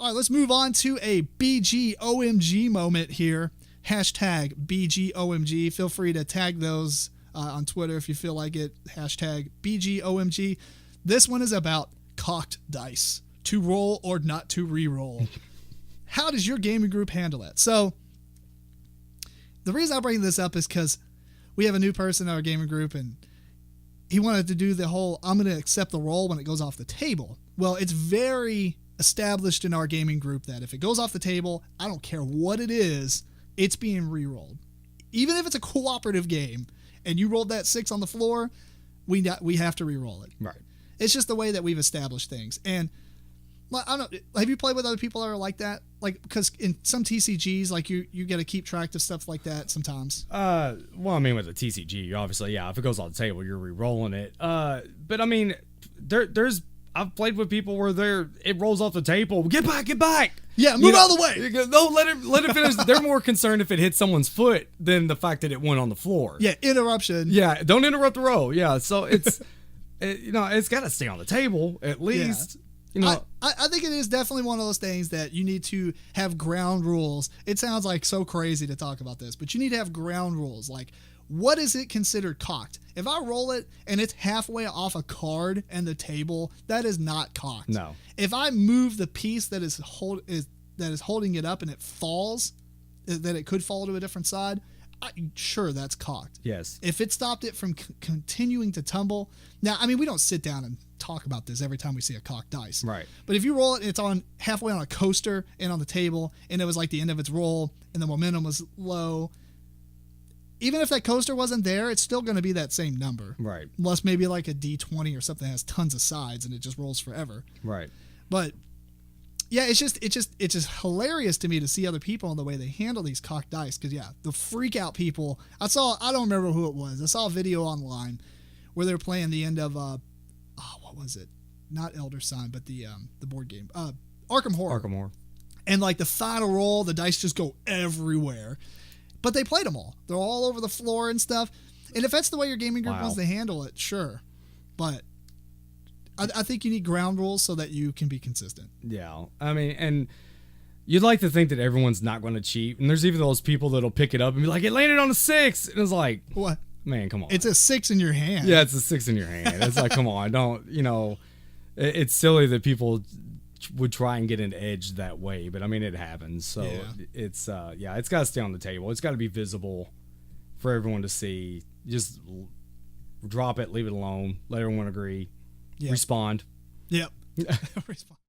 All right, let's move on to a BGOMG moment here. Hashtag BGOMG. Feel free to tag those on Twitter if you feel like it. Hashtag BGOMG. This one is about cocked dice. To roll or not to re-roll. How does your gaming group handle it? So, the reason I bring this up is because we have a new person in our gaming group, and he wanted to do the whole, I'm going to accept the roll when it goes off the table. Well, it's very established in our gaming group that if it goes off the table, I don't care what it is, it's being re-rolled. Even if it's a cooperative game, and you rolled that 6 on the floor, we have to re-roll it. Right. It's just the way that we've established things. And I don't know, have you played with other people that are like that? Like, because in some TCGs, like you got to keep track of stuff like that sometimes. Well, I mean, with a TCG, obviously, yeah, if it goes on the table, you're re-rolling it. But I mean, I've played with people where it rolls off the table. Get back. Yeah, move out of the way. No, let it finish. They're more concerned if it hits someone's foot than the fact that it went on the floor. Yeah, interruption. Yeah, don't interrupt the roll. Yeah, so it's, it's got to stay on the table at least. Yeah. I think it is definitely one of those things that you need to have ground rules. It sounds like so crazy to talk about this, but you need to have ground rules. Like, what is it considered cocked? If I roll it and it's halfway off a card and the table, that is not cocked. No. If I move the piece that is holding it up and it falls, that it could fall to a different side, sure, that's cocked. Yes. If it stopped it from continuing to tumble, now, I mean, we don't sit down and talk about this every time we see a cocked dice. Right. But if you roll it and it's on halfway on a coaster and on the table, and it was like the end of its roll and the momentum was low, even if that coaster wasn't there, it's still going to be that same number. Right. Unless maybe like a D20 or something that has tons of sides and it just rolls forever. Right. But yeah, it's just hilarious to me to see other people and the way they handle these cocked dice. Because yeah, the freak out people. I don't remember who it was. I saw a video online where they were playing the end of what was it? Not Elder Sign, but the board game, Arkham Horror. Arkham Horror. And like the final roll, the dice just go everywhere. But they played them all. They're all over the floor and stuff. And if that's the way your gaming group wants to handle it, sure. But I think you need ground rules so that you can be consistent. Yeah. I mean, and you'd like to think that everyone's not going to cheat. And there's even those people that'll pick it up and be like, it landed on a 6. And it's like, what? Man, come on. It's a 6 in your hand. Yeah, it's a 6 in your hand. It's like, come on. Don't, it's silly that people would try and get an edge that way. But I mean, it happens. So it's got to stay on the table. It's got to be visible for everyone to see. Just drop it, leave it alone, let everyone agree. Yep. Respond. Yep. Respond.